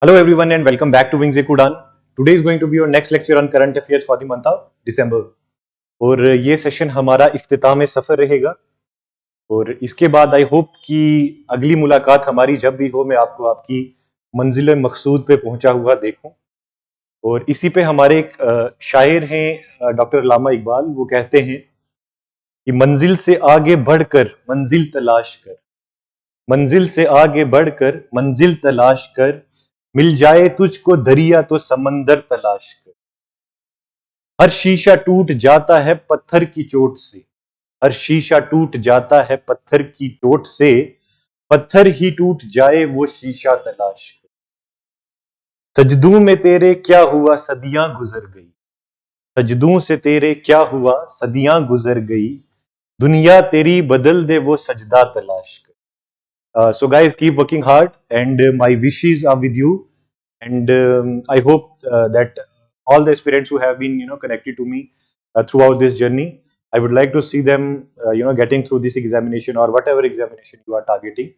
Hello everyone and welcome back to Wings Udan. Today is going to be your next lecture on current affairs for the month of December. और ये session हमारा इख्तिताम सफ़र रहेगा और इसके बाद I hope कि अगली मुलाकात हमारी जब भी हो मैं आपको आपकी मंजिल मकसूद पे पहुंचा हुआ देखूं। और इसी पे हमारे एक शायर हैं डॉक्टर अल्लामा इकबाल, वो कहते हैं कि मंजिल से आगे बढ़कर मंजिल तलाश कर, मंजिल से आगे बढ़कर मंजिल तलाश कर, मिल जाए तुझको दरिया तो समंदर तलाश कर। हर शीशा टूट जाता है पत्थर की चोट से, हर शीशा टूट जाता है पत्थर की चोट से, पत्थर ही टूट जाए वो शीशा तलाश कर। सजदों में तेरे क्या हुआ सदियां गुजर गई, सजदों से तेरे क्या हुआ सदियां गुजर गई, दुनिया तेरी बदल दे वो सजदा तलाश कर। So guys, keep working hard and my wishes are with you, and I hope that all the aspirants who have been connected to me throughout this journey, I would like to see them getting through this examination or whatever examination you are targeting,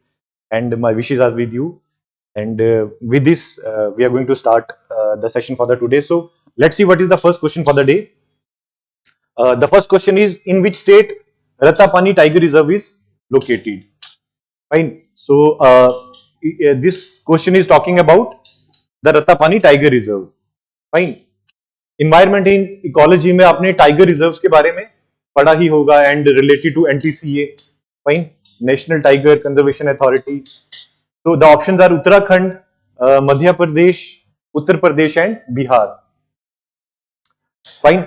and my wishes are with you. And with this we are going to start the session for the today. So let's see what is the first question for the day. The first question is, in which state Ratapani Tiger Reserve is located? Fine. So this question is talking about the Ratapani Tiger Reserve. Fine. Environment in ecology में आपने tiger reserves के बारे में पढ़ा ही होगा and related to NTCA. Fine. National tiger conservation authority. तो the options are Uttarakhand, Madhya Pradesh, Uttar Pradesh and Bihar. Fine.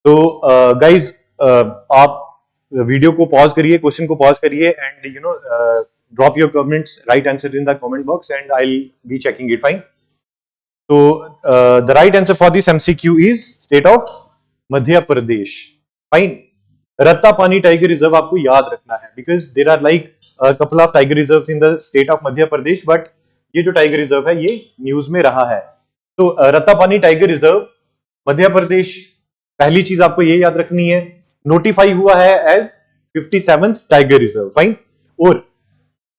तो गाइज आप वीडियो को पॉज करिए, क्वेश्चन को पॉज करिए and drop your comments, right answer in the comment box and I'll be checking it. Fine. So the right answer for this MCQ is state of Madhya Pradesh. Fine. Rattapani Tiger Reserve आपको याद रखना है because there are like a couple of tiger reserves in the state of Madhya Pradesh, but ये जो tiger reserve है ये news में रहा है. तो रत्तापानी टाइगर रिजर्व मध्य प्रदेश, पहली चीज आपको ये याद रखनी है, नोटिफाई हुआ है as 57th tiger reserve. Fine. और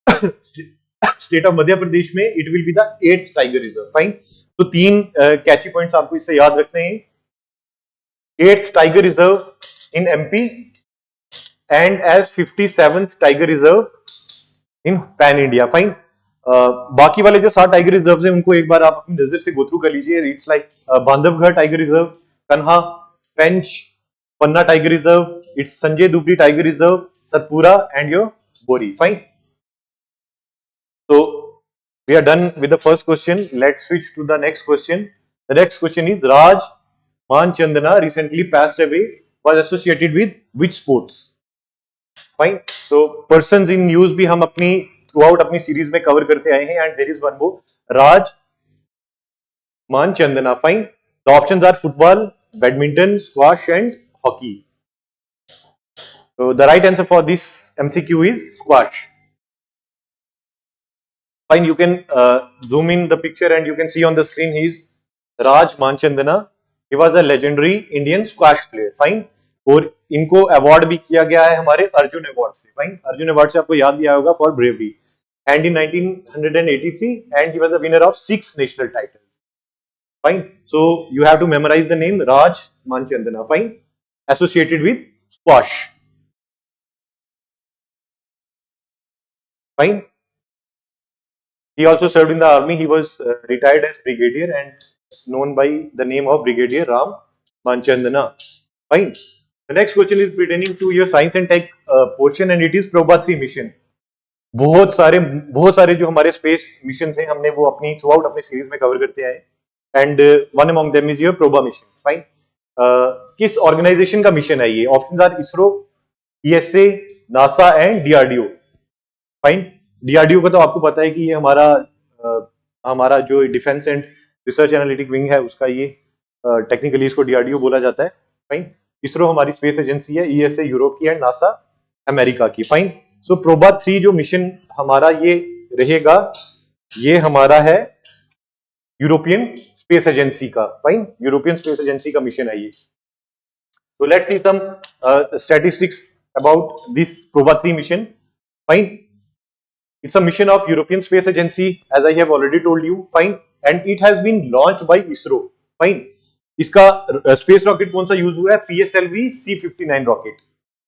स्टेट ऑफ मध्य प्रदेश में it will be the 8th tiger reserve. Fine. तो तीन कैची पॉइंट्स आपको इससे याद रखने हैं. 8th tiger reserve in MP and as 57th tiger reserve in pan India. Fine. बाकी वाले जो 7 टाइगर रिजर्व हैं उनको एक बार आप अपनी नजर से गो थ्रू कर लीजिए. It's like Bandhavgarh tiger reserve, Kanha, Pench, Panna tiger reserve, it's Sanjay Dubri tiger reserve, Satpura and your Bori. Fine. So we are done with the first question. Let's switch to the next question. The next question is, Raj Manchandana recently passed away, was associated with which sports? Fine. So persons in news भी हम अपनी throughout अपनी series में cover करते आए हैं and there is one more, Raj Manchandana. Fine. The options are football, badminton, squash and hockey. So the right answer for this MCQ is squash. Fine, you can zoom in the picture and you can see on the screen he is Raj Manchandana. He was a legendary Indian squash player. Fine. और इनको award भी किया गया है हमारे Arjun award से. Fine. Arjun award से आपको याद भी आया होगा for bravery. And in 1983 and he was the winner of 6 national titles. Fine. So you have to memorize the name Raj Manchanda. Fine. Associated with squash. Fine. He also served in the army. He was retired as brigadier and known by the name of Brigadier Ram Manchandana. Fine. The next question is pertaining to your science and tech portion and it is Proba 3 mission. बहुत सारे जो हमारे space mission हैं हमने वो अपनी throughout अपनी series में कवर करते आए and one among them is your Proba mission. Fine. किस ऑर्गेनाइजेशन का मिशन है ये? Options are ISRO, ESA, NASA and DRDO. Fine. DRDO का तो आपको पता है कि ये हमारा जो defence and research analytic wing है उसका ये टेक्निकली इसको डीआरडीओ बोला जाता है. फाइन. इसरो हमारी स्पेस एजेंसी है, ईएसए यूरोप की एंड नासा अमेरिका की. फाइन. सो प्रोबा 3 जो मिशन हमारा ये रहेगा, ये हमारा है यूरोपियन स्पेस एजेंसी का. फाइन. यूरोपियन स्पेस एजेंसी का मिशन है ये. तो let's see some statistics about this Proba 3 mission. Fine. It's a mission of European Space Agency, as I have already told you. Fine. And it has been launched by ISRO. Fine. इसका space rocket कौन सा use हुआ है? PSLV C-59 rocket.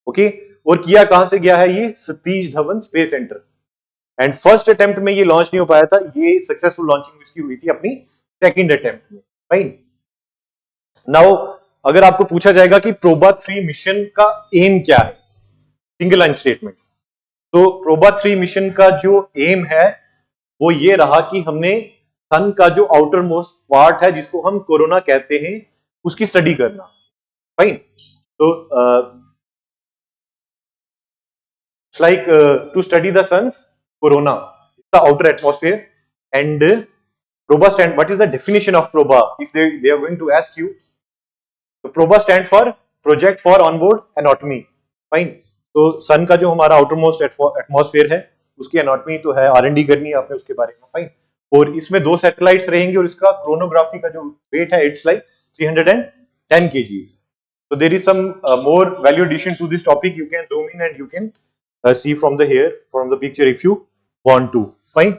Okay. और किया कहां से गया है ये? Satish Dhawan space centre. And first attempt में ये लॉन्च नहीं हो पाया था, ये सक्सेसफुल लॉन्चिंग इसकी हुई थी अपनी सेकंड अटेम्प्ट में. फाइन. नाउ अगर आपको पूछा जाएगा कि प्रोबा 3 मिशन का एम क्या है, सिंगल लाइन स्टेटमेंट, तो प्रोबा 3 मिशन का जो एम है वो ये रहा कि हमने सन का जो आउटर मोस्ट पार्ट है जिसको हम कोरोना कहते हैं उसकी स्टडी करना. फाइन. तो it's like to study the sun's corona, the outer atmosphere. And Proba stand, what is the definition of Proba? If they are going to ask you, तो Proba stand for project for onboard anatomy. Fine. तो sun का जो हमारा outer most atmosphere है उसकी anatomy तो है, R&D करनी है आपने उसके बारे में. फाइन. और इसमें 2 सैटेलाइट्स रहेंगे और इसका क्रोनोग्राफी का जो वेट है it's like 310 kgs. So there is some more value addition to this topic. You can zoom in and you can see from the picture if you want to. Fine.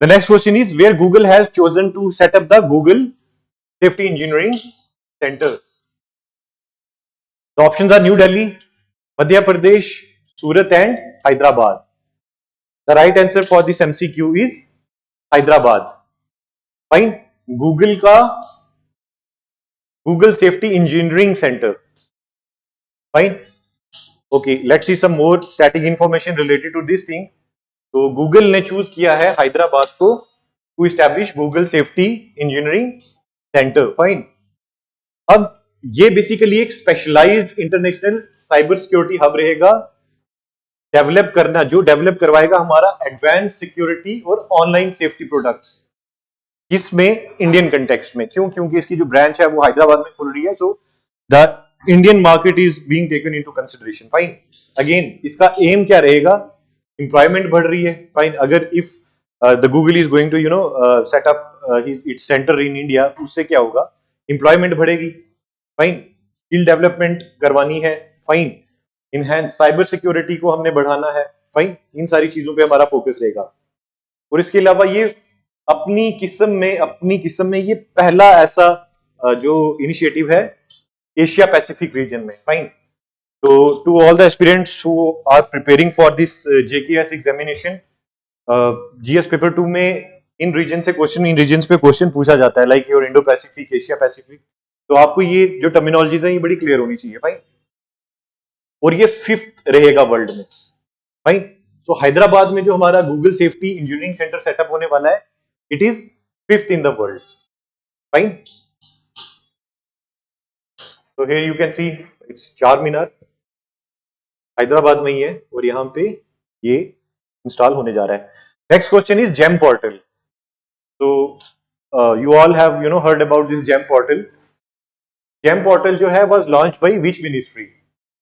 The next question is where Google has chosen to set up the Google Safety Engineering Center. The options are New Delhi, Madhya Pradesh, Surat and Hyderabad. The right answer for this MCQ is Hyderabad. Fine. Google का Google Safety Engineering Center. Fine. Okay, let's see some more static information related to this thing. तो Google ने choose किया है हैदराबाद को to establish Google Safety Engineering Center. Fine. अब ये basically एक specialized international cyber security hub रहेगा, develop करना, जो डेवलप करवाएगा हमारा एडवांस सिक्योरिटी और ऑनलाइन सेफ्टी प्रोडक्ट्स, इसमें इंडियन कंटेक्स्ट में. क्यों? क्योंकि इसकी जो ब्रांच है वो हैदराबाद में खुल रही है. So the Indian market is being taken into consideration. Fine. Again इसका एम क्या रहेगा? एम्प्लॉयमेंट बढ़ रही है. फाइन. अगर if the Google is going to set up its centre in India, उससे क्या होगा? एम्प्लॉयमेंट बढ़ेगी. फाइन. स्किल डेवलपमेंट करवानी है. फाइन. इनहैंस साइबर सिक्योरिटी को हमने बढ़ाना है. फाइन. इन सारी चीजों पे हमारा फोकस रहेगा. और इसके अलावा ये अपनी किस्म में ये पहला ऐसा जो इनिशिएटिव है एशिया पैसिफिक रीजन में. फाइन. तो to all the aspirants who are preparing for this JKS examination, GS paper 2 में इन रीजन पे क्वेश्चन पूछा जाता है, like your Indo Pacific, Asia Pacific. तो आपको ये जो टर्मिनोलॉजीज है ये बड़ी क्लियर होनी चाहिए. फाइन. और ये 5th रहेगा वर्ल्ड में. फाइन. सो हैदराबाद में जो हमारा Google safety engineering centre setup होने वाला है, it is 5th in the world. Fine. तो here you can see it's Char Minar, Hyderabad में ही है और यहाँ पे ये इंस्टॉल होने जा रहा है. Next question is GeM portal. तो you all have heard about this GeM portal. GeM portal जो है was launched by which ministry?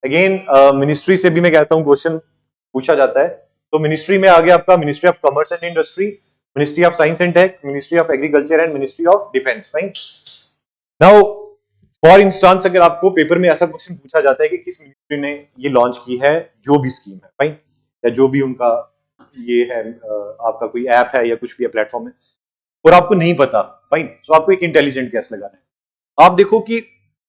Again ministry से भी मैं कहता हूँ क्वेश्चन पूछा जाता है. तो मिनिस्ट्री में आ गया आपका ministry of commerce and industry, ministry of science and tech, ministry of agriculture and ministry of defence. Fine. Now for instance अगर आपको पेपर में ऐसा क्वेश्चन पूछा जाता है कि किस मिनिस्ट्री ने ये लॉन्च की है जो भी स्कीम है, फाइन, या जो भी उनका ये है आपका कोई ऐप है या कुछ भी है प्लेटफॉर्म है, और आपको नहीं पता, फाइन, तो आपको एक इंटेलिजेंट गैस लगाना है. आप देखो कि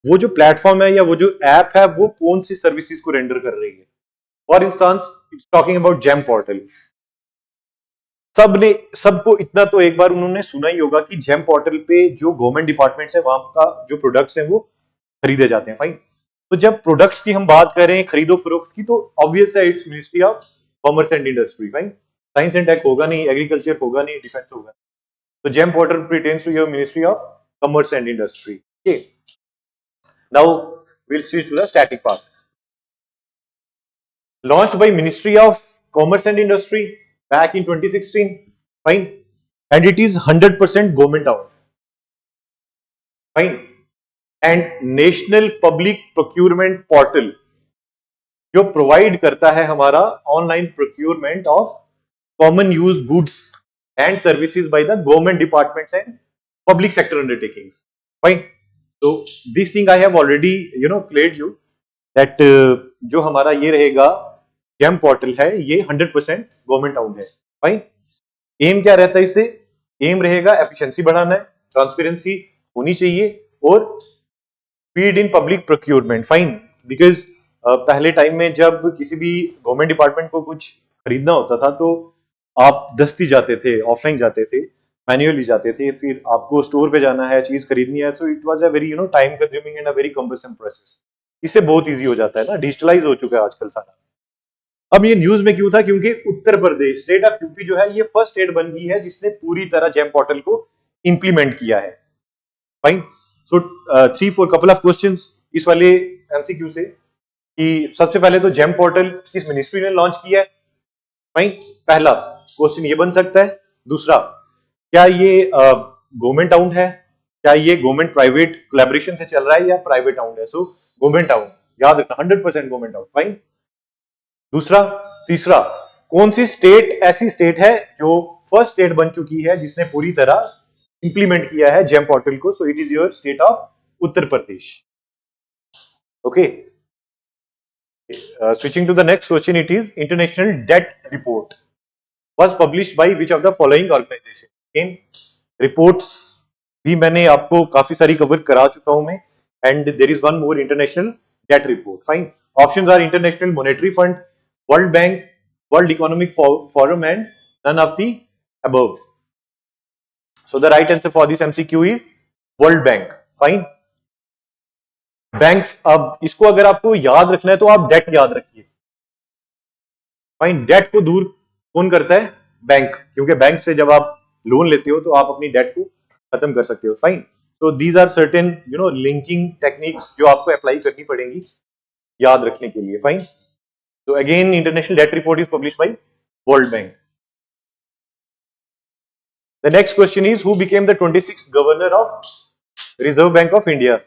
वो जो प्लेटफॉर्म है या वो जो ऐप है वो कौन सी सर्विसेज को रेंडर कर रही है. For instance it's talking about GeM portal. सबको इतना तो एक बार उन्होंने सुना ही होगा कि जेम पोर्टल पे जो गवर्नमेंट डिपार्टमेंट्स है वहां का जो प्रोडक्ट्स हैं वो खरीदे जाते हैं. फाइन. तो जब प्रोडक्ट्स की हम बात कर रहे हैं खरीदो फरोख्त की, तो ऑब्वियस है it's ministry of commerce and industry. Fine. Science and tech होगा नहीं, एग्रीकल्चर होगा नहीं, डिफेंस होगा. तो GeM portal pertains to your Ministry of Commerce and Industry. Okay. Now we'll switch to the static part. Launched by Ministry of Commerce and Industry back in 2016. Fine. And it is 100% government owned. Fine. And National Public Procurement Portal जो provide करता है हमारा online procurement of common use goods and services by the government departments and public sector undertakings. Fine. So this thing I have already cleared you that जो हमारा ये रहेगा GeM portal है ये 100% गवर्नमेंट ओन्ड है। फाइन। एम क्या रहता है इससे? एम रहेगा एफिशिएंसी बढ़ाना है, ट्रांसपेरेंसी होनी चाहिए और speed in public procurement. Fine. Because पहले टाइम में जब किसी भी गवर्नमेंट डिपार्टमेंट को कुछ खरीदना होता था तो आप दस्ती जाते थे, ऑफलाइन जाते थे, मैन्युअली जाते थे, फिर आपको स्टोर पे जाना है, चीज खरीदनी है, so it was a very time consuming and a very cumbersome process. इससे बहुत इजी हो जाता है ना, डिजिटलाइज हो चुका है आजकल सारा। अब ये न्यूज में क्यों था? क्योंकि Uttar Pradesh state of UP जो है ये फर्स्ट स्टेट बन गई है जिसने पूरी तरह जेम पोर्टल को इंप्लीमेंट किया है। Fine. So 3-4 couple of questions इस वाले एमसीक्यू से कि सबसे पहले तो जेम पोर्टल किस मिनिस्ट्री ने लॉन्च किया है? फाइन। पहला क्वेश्चन ये बन सकता है। दूसरा, क्या ये गवर्नमेंट आउंड है? क्या ये गवर्नमेंट प्राइवेट कोलैबोरेशन से चल रहा है या प्राइवेट आउंड है? सो गवर्नमेंट आउंड, याद रखना 100% गवर्नमेंट आउंड। फाइन। दूसरा, तीसरा, कौन सी स्टेट ऐसी स्टेट है जो फर्स्ट स्टेट बन चुकी है जिसने पूरी तरह इंप्लीमेंट किया है जेम पोर्टल को? सो it is your state of Uttar Pradesh. Okay. Switching to the next question, it is International Debt Report was published by which of the following organization? In reports भी मैंने आपको काफी सारी कवर करा चुका हूं मैं, and there is one more international debt report. Fine. Options are International Monetary Fund, World Bank, World Economic Forum, and none of the above. So the right answer for this MCQ is World Bank. Fine. Banks, अब इसको अगर आपको याद रखना है तो आप date याद रखिए। फाइन। डेट को दूर कौन करता है? बैंक, क्योंकि बैंक से जब आप लोन लेते हो तो आप अपनी डेट को खत्म कर सकते हो। फाइन। तो these are certain linking techniques जो आपको अप्लाई करनी पड़ेंगी याद रखने के लिए। फाइन। तो again international debt report is publish by World Bank. The next question is who became the 26th governor of Reserve Bank of India?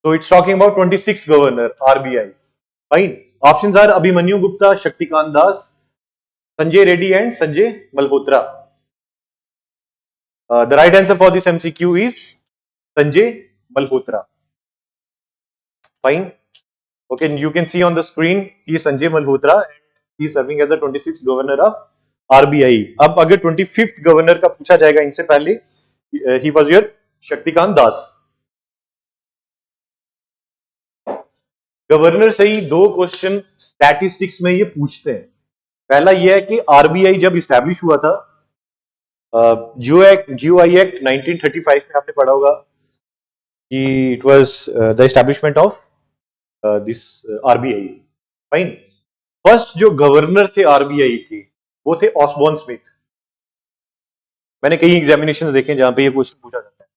So it's talking about 26th governor RBI. Fine. Options are Abhimanyu Gupta, Shaktikant Das, Sanjay Reddy, and Sanjay Malhotra. The right answer for this MCQ is Sanjay Malhotra. Fine. Okay, you can see on the screen he is Sanjay Malhotra and he is serving as the 26th governor of RBI. अब अगर 25th governor का पूछा जाएगा इनसे पहले, he was your Shaktikant Das. Governor से ही 2 question statistics में ये पूछते हैं। पहला ये है कि आरबीआई जब इस्टेब्लिश हुआ था, जीओआई एक्ट 1935 में आपने पढ़ा होगा कि it was the establishment of this RBI. Fine. First जो गवर्नर थे आरबीआई के वो थे ऑसबॉर्न स्मिथ। मैंने कई एग्जामिनेशंस देखे जहां पे ये क्वेश्चन पूछा जाता है,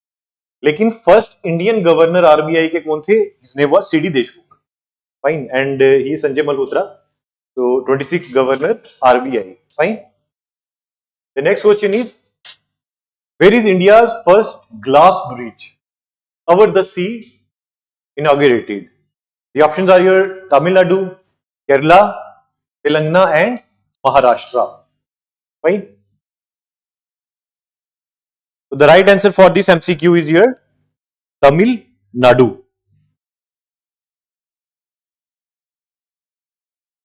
लेकिन फर्स्ट इंडियन गवर्नर आरबीआई के कौन थे? His name was CD Deshmukh. Fine. And he is Sanjay Malhotra. So 26th governor RBI. Fine. The next question is, where is India's first glass bridge over the sea inaugurated? The options are your Tamil Nadu, Kerala, Telangana, and Maharashtra. Fine. So the right answer for this MCQ is your Tamil Nadu.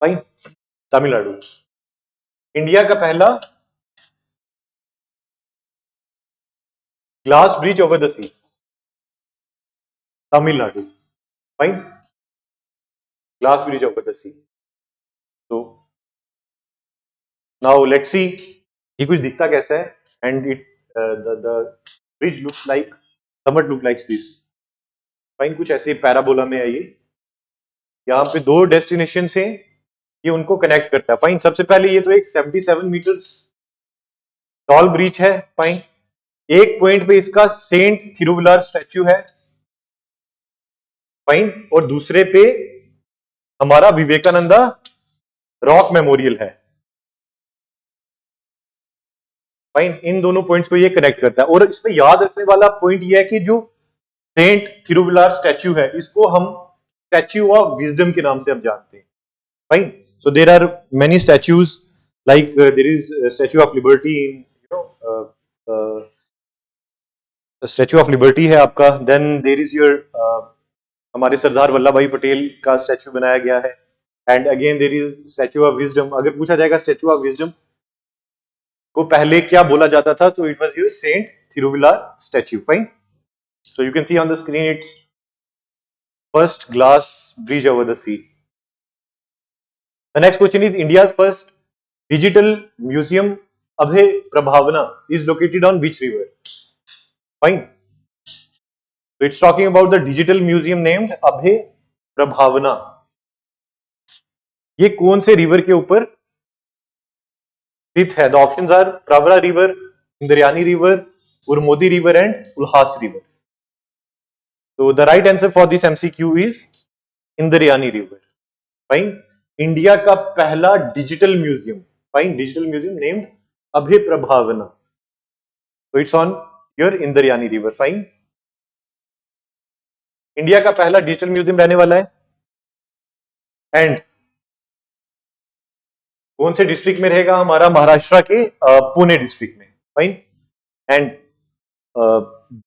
Fine. Tamil Nadu India का पहला glass bridge over the sea, Tamil Nadu. Fine. Glass bridge over the sea. तो now let's see ये कुछ दिखता कैसा है, and it the bridge looks like somewhat look like this. Fine. कुछ ऐसे पैराबोला में है ये। यहाँ पे 2 डेस्टिनेशन हैं, ये उनको कनेक्ट करता है। फाइन। सबसे पहले ये तो एक 77 मीटर टॉल ब्रिज है। फाइन। एक पॉइंट पे इसका सेंट थिरुवल्लुवर स्टैच्यू है। फाइन। और दूसरे पे हमारा विवेकानंदा रॉक मेमोरियल है। फाइन। इन दोनों पॉइंट्स को ये कनेक्ट करता है। और इसमें याद रखने वाला पॉइंट ये है कि जो सेंट थिरुवल्लुवर स्टैच्यू है इसको हम स्टैच्यू ऑफ विजडम के नाम से अब जानते हैं। Fine. So there are many statues, like there is a Statue of Liberty in the Statue of Liberty है आपका। Then there is your हमारे सरदार वल्लभ भाई पटेल का स्टैचू बनाया गया है। And again there is statue of wisdom. अगर पूछा जाएगा स्टैच्यू ऑफ विजडम को पहले क्या बोला जाता था, तो it was your saint Thiruvalluvar statue. Fine. So you can see on the screen it's first glass bridge over the sea. The next question is India's first digital museum Abhay Prabhavana is located on which river? Fine. So it's talking about the digital museum named Abhay Prabhavana. ये कौन से river के ऊपर स्थित है? The options are Pravara river, Indrayani river, Urmodi river and Ulhas river. So the right answer for this MCQ is Indrayani river. Fine. India का पहला digital museum, fine, digital museum named Abhay Prabhavana. So it's on your Indrayani river. Fine. India का पहला digital museum रहने वाला है. And कौन से district में रहेगा? हमारा महाराष्ट्र के पुणे डिस्ट्रिक्ट में. फाइन. एंड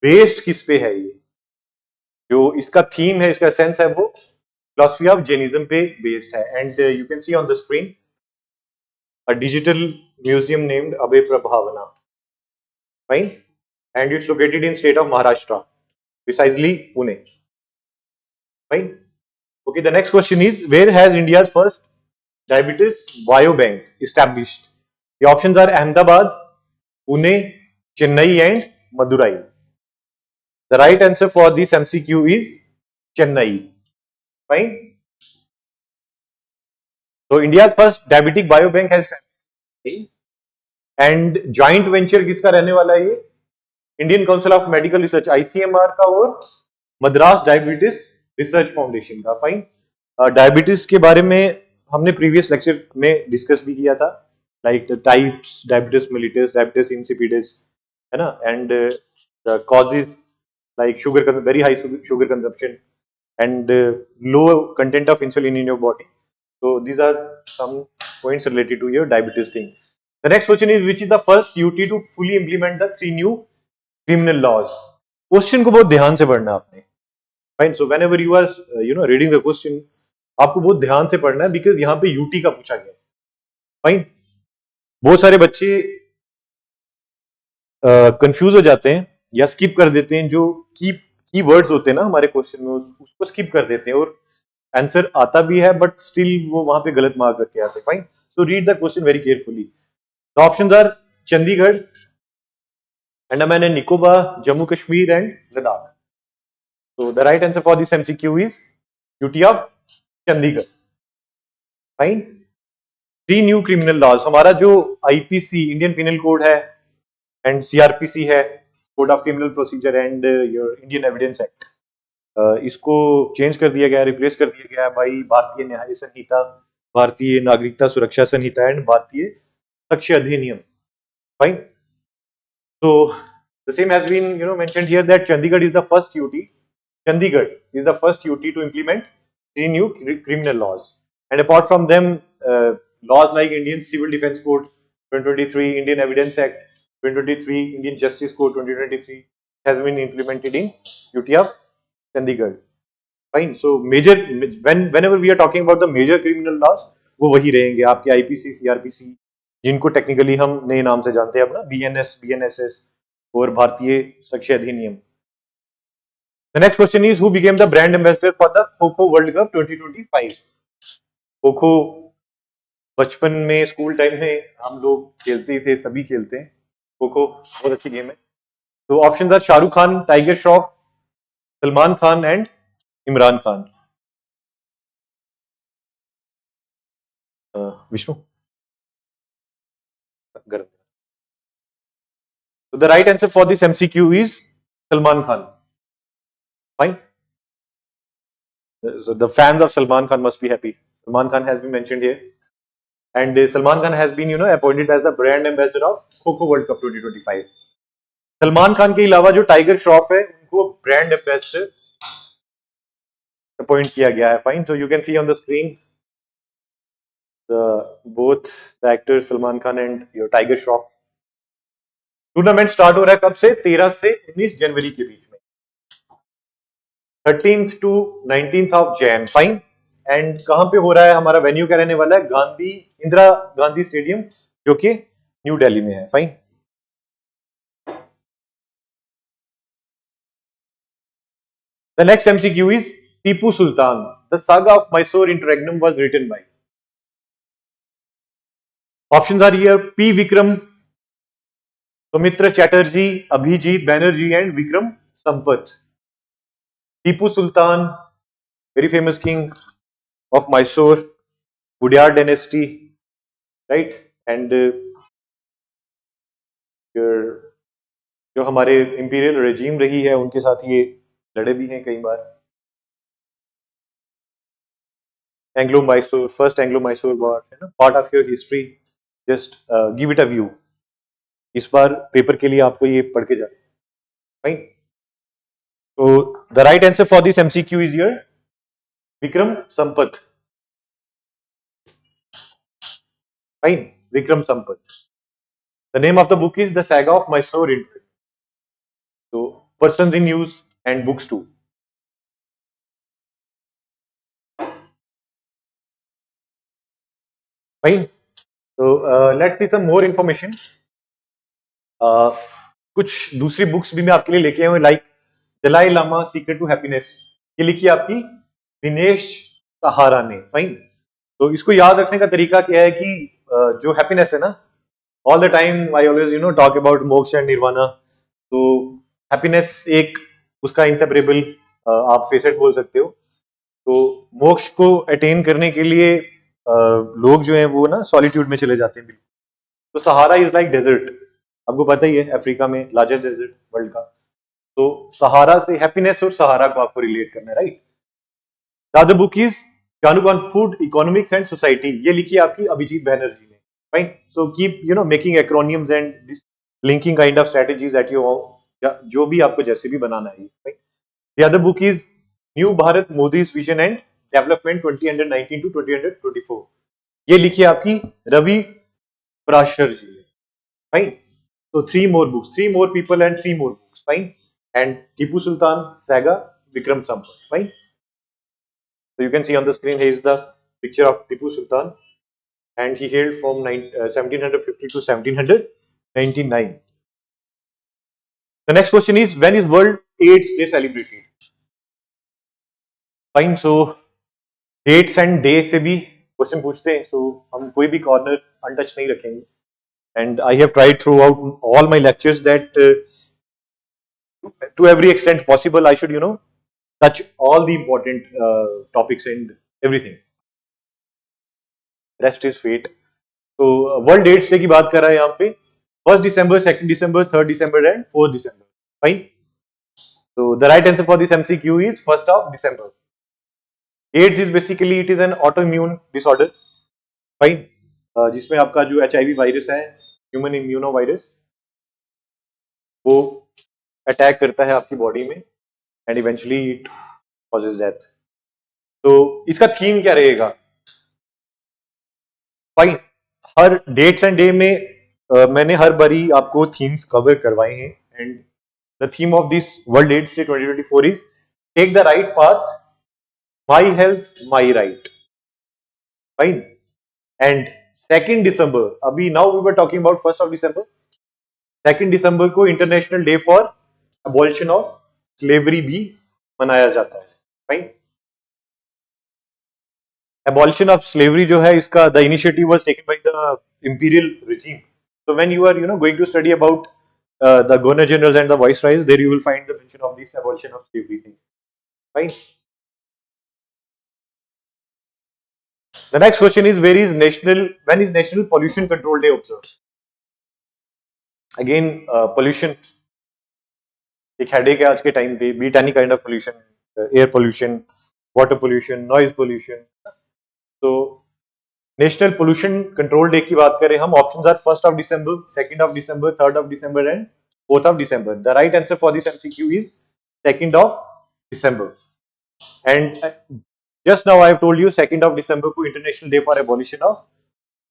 बेस्ड किस पे है ये? जो इसका थीम है, इसका सेंस है, वो फिलॉसफी ऑफ जैनिज्म पे बेस्ड है. And you can see on the screen a digital museum named Abhay Prabhavana. Fine. And it's located in state of Maharashtra, precisely Pune. Fine. Okay, the next question is, where has India's first diabetes biobank established? The options are Ahmedabad, Pune, Chennai and Madurai. The right answer for this MCQ is Chennai. Fine. So India's first diabetic biobank has and joint venture किसका रहने वाला है? ये Indian council of medical research ICMR का और Madras diabetes research foundation का. Fine. Diabetes के बारे में हमने प्रीवियस लेक्चर में डिस्कस भी किया था, like the types, diabetes mellitus, diabetes insipidus, है ना, and the causes like sugar, very high sugar consumption and low content of insulin in your body. So these are some points related to your diabetes thing. The next question is, which is the first UT to fully implement the 3 new criminal laws? Question को बहुत ध्यान से पढ़ना आपने. Fine. So whenever you are reading the question, आपको बहुत ध्यान से पढ़ना है, बिकॉज यहाँ पे यूटी का पूछा गया. फाइन. बहुत सारे बच्चे कंफ्यूज हो जाते हैं या स्किप कर देते हैं. जो की वर्ड्स होते हैं ना हमारे क्वेश्चन में, उसको स्किप कर देते हैं और आंसर आता भी है, बट स्टिल वो वहां पे गलत मार्क करके आते हैं. Fine. So read the question very carefully. The options are Chandigarh, Andaman and Nicobar, Jammu Kashmir and Ladakh. So the right answer for this MCQ is UT of Chandigarh. Fine. 3 new criminal laws. हमारा जो IPC इंडियन पिनल कोड है and CRPC है, code of criminal procedure, and your Indian evidence act, इसको change कर दिया गया, replace कर दिया गया बाई भारतीय न्याय संहिता, भारतीय नागरिकता सुरक्षा संहिता एंड भारतीय साक्ष्य अधिनियम. Fine. So the same has been mentioned here that Chandigarh is the first UT. Chandigarh is the first UT to implement 3 new criminal laws, and apart from them, laws like Indian Civil Defence Code 2023, Indian Evidence Act 2023, Indian Justice Code 2023 has been implemented in UT of Chandigarh. Fine. So major, whenever we are talking about the major criminal laws, वो वही रहेंगे आपके IPC, CRPC, जिनको technically हम नए नाम से जानते हैं अपना BNS, BNSS और भारतीय साक्ष्य अधिनियम. The next question is, who became the brand ambassador for the Kho-Kho World Cup 2025? Kho-kho बचपन में, स्कूल टाइम में हम लोग खेलते थे, सभी खेलते हैं. खो-खो बहुत अच्छी गेम है. तो options are Shahrukh Khan, Tiger Shroff, Salman Khan and Imran Khan. Vishnu गर्म. So the right answer for this MCQ is Salman Khan. Fine. So the fans of Salman Khan must be happy. Salman Khan has been mentioned here, and Salman Khan has been appointed as the brand ambassador of Kho-Kho World Cup 2025. Salman Khan के अलावा जो tiger Shroff है, उनको brand ambassador appoint किया गया है. Fine. So you can see on the screen both the actors Salman Khan and your tiger Shroff. Tournament start हो रहा है कब से? 13 से 19 जनवरी के बीच में, 13th to 19th of Jan. Fine. And कहां पे हो रहा है, हमारा वेन्यू क्या रहने वाला है, इंदिरा गांधी स्टेडियम, जो कि न्यू दिल्ली में है। Fine. The next MCQ is Tipu Sultan, the saga of Mysore interregnum was written by. Options are here, P Vikram, Sumitra Chatterjee, Abhijit Banerjee and Vikram Sampat. Tipu Sultan, very famous king of Mysore, Wodeyar dynasty, right? And your- जो हमारे इंपीरियल रेजीम रही है उनके साथ ये लड़े भी हैं कई बार। Anglo Mysore, first Anglo Mysore war, है ना, part of your history, just give it a view. इस बार पेपर के लिए आपको ये पढ़ के जाना, फाइन। तो the right answer for this MCQ is your Vikram Sampat, fine, Vikram Sampat. The name of the book is The Saga of Mysore Interregnum. So, persons in use and books too. Fine. So, let's see some more information. कुछ दूसरी books भी मैं आपके लिए लेके आया हूँ, like Dalai Lama secret to happiness, ये लिखी है आपकी दिनेश सहारा ने। फाइन। तो इसको याद रखने का तरीका क्या है कि जो हैप्पीनेस है ना, all the time I always talk about मोक्ष एंड निर्वाणा। तो हैप्पीनेस एक उसका इंसेपरेबल आप फेसेट बोल सकते हो। तो मोक्ष को अटेन करने के लिए लोग जो हैं वो ना सॉलिट्यूड में चले जाते हैं बिल्कुल। तो सहारा इज लाइक डेजर्ट, आपको पता ही है, अफ्रीका में लार्जेस्ट डेजर्ट वर्ल्ड का। तो सहारा से हैप्पीनेस और सहारा को आपको रिलेट करना है, right. The other book is चाणूक on food economics and society, ये लिखी है आपकी अभिजीत बैनर्जी ने। Fine. So keep making acronyms and this linking kind of strategies that you, जो भी आपको जैसे भी बनाना है। The other book is new Bharat Modi's vision and development 2019 to 2024, ये लिखी है आपकी रवि पराशर जी ने। Fine. So three more books, three more people and three more books. Fine. And Tipu Sultan Saga, Vikram Sampat. Fine. So you can see on the screen here is the picture of Tipu Sultan, and he hailed from 1750 to 1799. The next question is, when is World AIDS Day celebrated? Fine. So dates and day से भी question पूछते हैं, so हम कोई भी corner untouched नहीं रखेंगे। And I have tried throughout all my lectures that to every extent possible I should touch all the important topics and everything. Rest is fate. So World AIDS Day की बात कर रहा है यहाँ पे, 1st December, 2nd December, 3rd December and 4th December. Fine. So the right answer for this MCQ is 1st of December. AIDS is basically it is an autoimmune disorder. Fine. जिसमें आपका जो HIV वायरस है, human immuno virus, वो attack करता है आपकी body में and eventually it causes death. तो इसका थीम क्या रहेगा? फाइन। हर डेट्स एंड डे में मैंने हर बारी आपको थीम्स कवर करवाए हैं, and the theme of this World AIDS Day 2024 is take the right path, my health my right. Fine. And 2nd December, अभी now we were talking about 1st of December, 2nd December को international day for abolition of slavery भी मनाया जाता है। Fine. abolition of slavery जो है इसका the initiative was taken by the imperial regime. So when you are going to study about the governor generals and the viceroys, there you will find the mention of this abolition of slavery thing. Fine. The next question is when is National Pollution Control Day observed? Again pollution एक headache है आज के time पे, be it any kind of pollution, air pollution, water pollution, noise pollution. तो national pollution control day की बात करें हम, options are 1st of December, 2nd of December, 3rd of December and 4th of December. The right answer for this MCQ is 2nd of December. And just now I have told you 2nd of December को international day for abolition of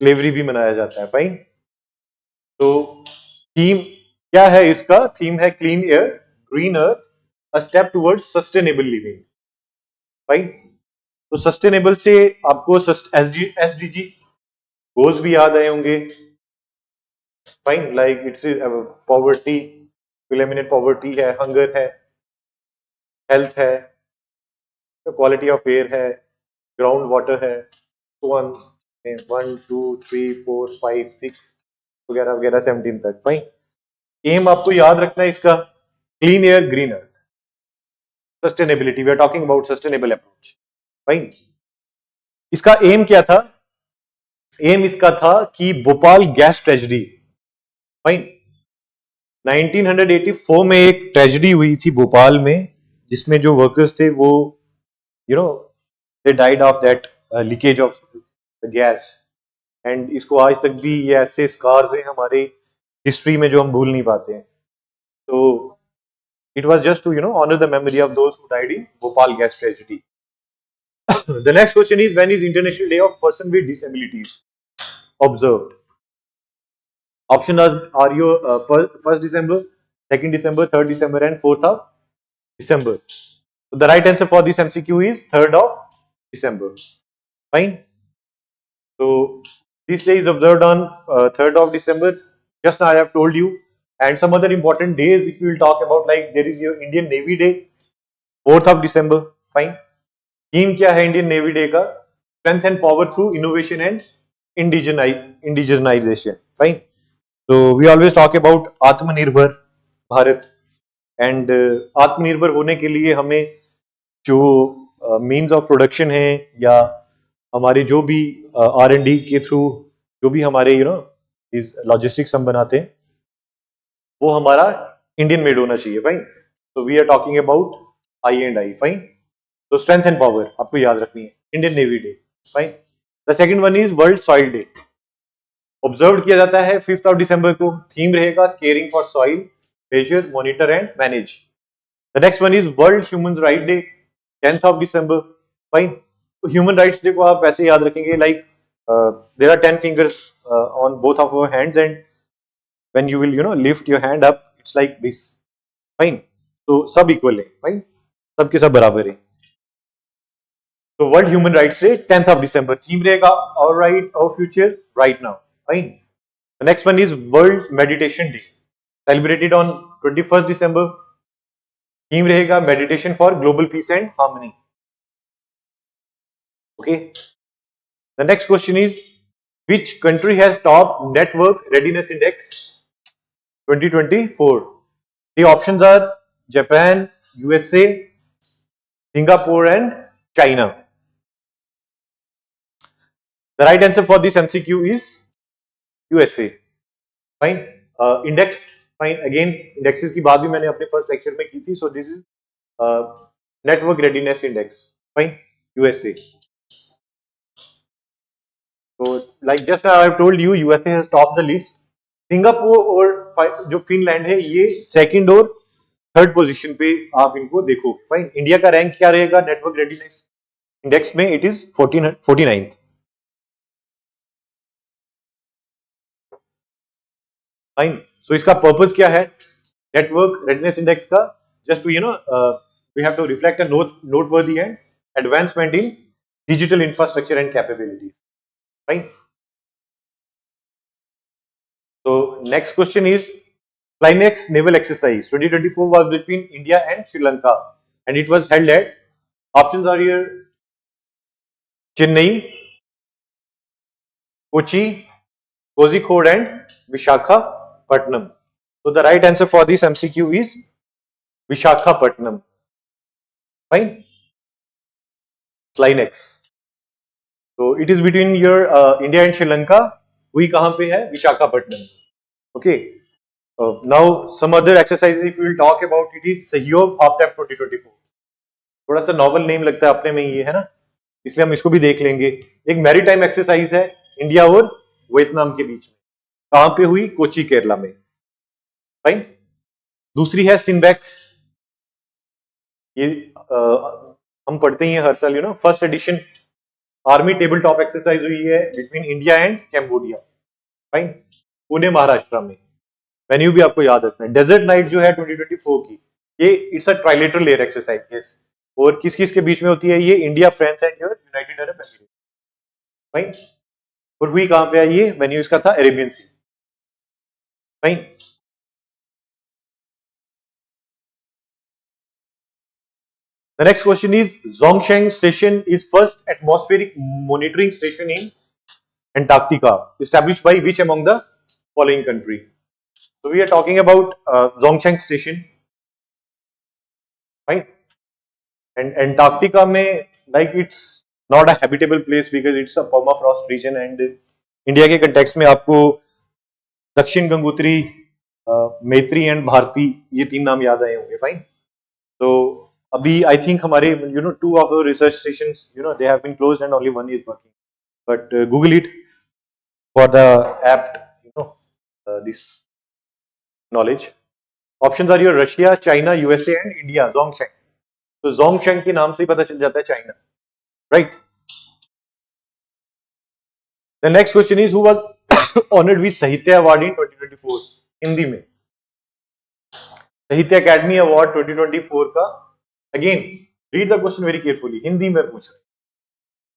slavery भी मनाया जाता है। Fine. तो theme क्या है इसका? Theme है clean air, green earth, a step towards sustainable living. Fine. तो सस्टेनेबल से आपको एसडीजी गोल्स भी याद आए होंगे, fine, like it's poverty, eliminate poverty है, हंगर है, हेल्थ है, क्वालिटी ऑफ एयर है, ग्राउंड वाटर है, so on, 1 2 3 4 5 6 वगैरह वगैरह 17 तक। फाइन, एम आपको याद रखना है इसका, clean air green earth, sustainability, we are talking about sustainable approach. Fine, इसका एम क्या था? एम इसका था कि भोपाल गैस ट्रेजेडी, फाइन, 1984 में एक ट्रेजेडी हुई थी भोपाल में, जिसमें जो वर्कर्स थे वो they died of that leakage of gas, and इसको आज तक भी ये ऐसे स्कार्स हैं हमारे हिस्ट्री में जो हम भूल नहीं पाते हैं। तो it was just to honour the memory of those who died in Bhopal gas tragedy. The next question is, when is International Day of Person with Disabilities observed? Options are your 1st December, 2nd December, 3rd December and 4th of December. So the right answer for this MCQ is 3rd of December. Fine. So this day is observed on 3rd of December. Just now I have told you. And some other important days, if you will talk about, like there is your Indian Navy Day, 4th of December. Fine. Theme क्या है Indian Navy day का? Strength and power through innovation and indigenisation. Fine, तो we always talk about आत्मनिर्भर Bharat, and आत्मनिर्भर होने के लिए हमें जो मीन्स ऑफ प्रोडक्शन है या हमारे जो भी R&D के थ्रू जो भी हमारे इस लॉजिस्टिक्स हम बनाते हैं वो हमारा इंडियन मेड होना चाहिए। फाइन, तो we are talking about I&I। Fine, तो स्ट्रेंथ एंड पावर आपको याद रखनी है, Indian Navy Day. Fine, the second one is World Soil Day, observe किया जाता है 5th ऑफ दिसंबर को। थीम रहेगा caring for soil, measure, monitor and manage. The next one is World Human Right Day, 10th of दिसंबर। Fine, तो human rights day को आप ऐसे याद रखेंगे, like there are 10 fingers on both of our hands, and when you will lift your hand up, it's like this. Fine, तो सब equal है, फाइन, सबके सब बराबर है। तो world human rights day 10th of December, theme रहेगा our right, our future, right now. Fine, the next one is world meditation day, celebrated on 21st December, theme रहेगा meditation for global peace and harmony. Okay, the next question is, which country has top network readiness index 2024? The options are Japan, USA, Singapore and China. The right answer for this MCQ is USA. Fine. Index, fine. Again, indexes की बात भी मैंने अपने first lecture में की थी. So this is network readiness index. Fine. USA. So like just now I have told you, USA has topped the list. Singapore और जो फिनलैंड है ये सेकंड और थर्ड पोजीशन पे आप इनको देखो. फाइन. इंडिया का रैंक क्या रहेगा नेटवर्क रेडीनेस इंडेक्स में? It is 49th. Fine. So इसका पर्पस क्या है नेटवर्क रेडीनेस इंडेक्स का? Just to we have to reflect a noteworthy and advancement in digital infrastructure and capabilities. Fine. So next question is, Flynex naval exercise 2024 was between India and Sri Lanka, and it was held at, options are here, Chennai, Kochi, Kozhikode and Visakhapatnam. So the right answer for this MCQ is Visakhapatnam. Fine. Flynex. So it is between your India and Sri Lanka. हुई कहां पे है? Visakhapatnam. Okay. Now some other exercises if we will talk about, it is Sahyog हाफटैप 2024. थोड़ा सा novel name लगता है अपने में ये, है ना, इसलिए हम इसको भी देख लेंगे. एक मैरीटाइम एक्सरसाइज है इंडिया और वियतनाम के बीच में. कहां पे हुई? कोची, केरला में. फाइन. दूसरी है सिनबैक्स. ये हम पढ़ते ही हैं हर साल, first edition army table top exercise हुई है between India and Cambodia. Fine. Pune, Maharashtra में. वेन्यू भी आपको याद रखना है. डेजर्ट नाइट जो है 2024 की, ये it's a trilateral air exercise. Yes, और किस किस के बीच में होती है ये? India, France and your United Arab Emirate. Fine. और हुई कहां पे है ये? वेन्यू इसका था Arabian Sea. Fine. The next question is Zhongshan Station is first atmospheric monitoring station in Antarctica, established by which among the following country? So we are talking about Zhongshan Station, right? And Antarctica में like it's not a habitable place because it's a permafrost region and India के context में आपको दक्षिण गंगोत्री, मैत्री and Bharti ये तीन नाम याद आए होंगे। फाइन। तो अभी आई थिंक हमारे two of our research stations they have been closed and only one is working, but Google it for the apt this knowledge. Options are your Russia, China, USA and India. Zhongshan, तो Zhongshan के नाम से ही पता चल जाता है China, right. The next question is who was honoured with साहित्य award in 2024? Hindi में साहित्य अकेडमी अवार्ड 2024 का, again read the question very carefully, Hindi में पूछ रहे हैं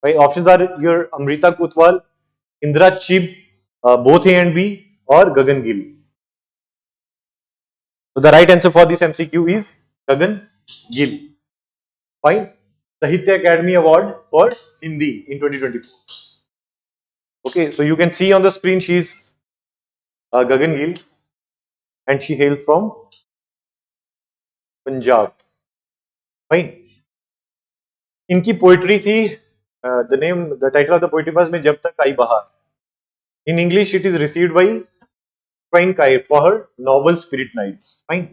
भाई। Options are your Amrita Kotwal, Indira Chib, both A and B, और गगन Gill. So the right answer for this MCQ is Gagan Gill. Fine. Sahitya Academy Award for Hindi in 2024. Okay, so you can see on the screen she is Gagan Gill and she hails from Punjab. Fine. इनकी poetry थी, the title of the poetry was में जब तक आई बहार. In English it is received by Fine Kair for her novel Spirit Nights. Fine.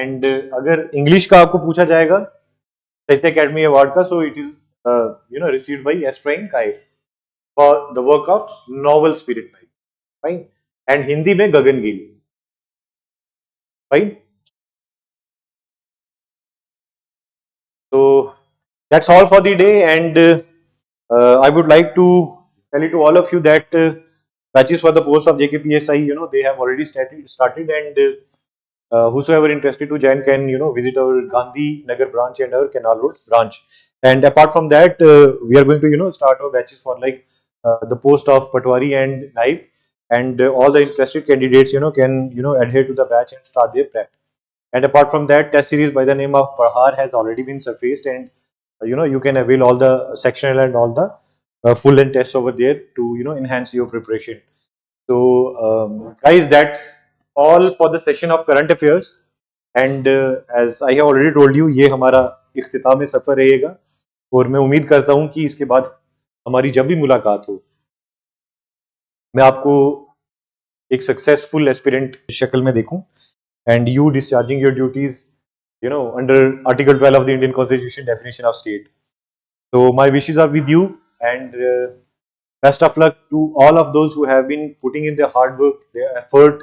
And अगर English का आपको पूछा जाएगा साहित्य अकेडमी अवार्ड का, so it is received by Easterine Kire for the work of novel spirit night. Fine. And Hindi में Gagan Gill. Fine. So that's all for the day, and I would like to tell it to all of you that batches for the post of JKPSI, they have already started, and whosoever interested to join can visit our Gandhi Nagar branch and our Canal Road branch. And apart from that, we are going to start our batches for like the post of Patwari and Naib, and all the interested candidates can adhere to the batch and start their prep. And apart from that, test series by the name of Prahar has already been surfaced, and you can avail all the sectional and all the full length tests over there to enhance your preparation. So guys, that's all for the session of current affairs, and as I have already told you, ये हमारा इख्तिताम सफर रहेगा, और मैं उम्मीद करता हूँ कि इसके बाद हमारी जब भी मुलाकात हो मैं आपको एक सक्सेसफुल एस्पिरेंट शक्ल में देखूं, and you discharging your duties under Article 12 of the Indian Constitution definition of state. So my wishes are with you, and best of luck to all of those who have been putting in their hard work, their effort,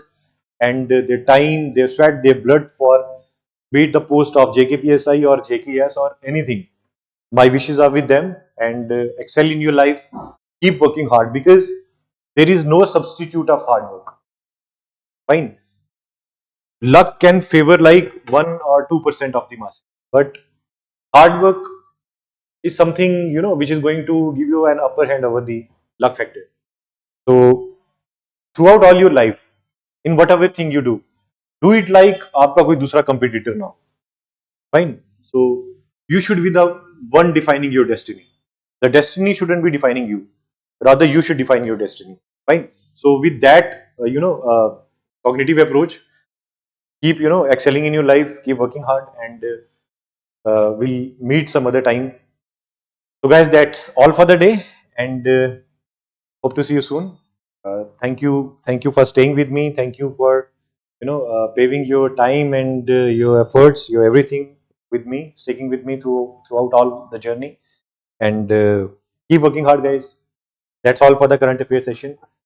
and their time, their sweat, their blood for be it the post of JKPSI or JKS or anything. My wishes are with them, and excel in your life. Keep working hard because there is no substitute of hard work. Fine. Luck can favor like 1 or 2% of the mass, but hard work is something which is going to give you an upper hand over the luck factor. So throughout all your life, in whatever thing you do it like आपका कोई दूसरा competitor ना हो. Fine. So you should be the one defining your destiny. The destiny shouldn't be defining you, rather you should define your destiny. Fine. So with that cognitive approach, keep excelling in your life, keep working hard, and we'll meet some other time. So guys, that's all for the day, and hope to see you soon. Thank you for staying with me. Thank you for paving your time and your efforts, your everything with me, sticking with me throughout all the journey, and keep working hard, guys. That's all for the current affairs session.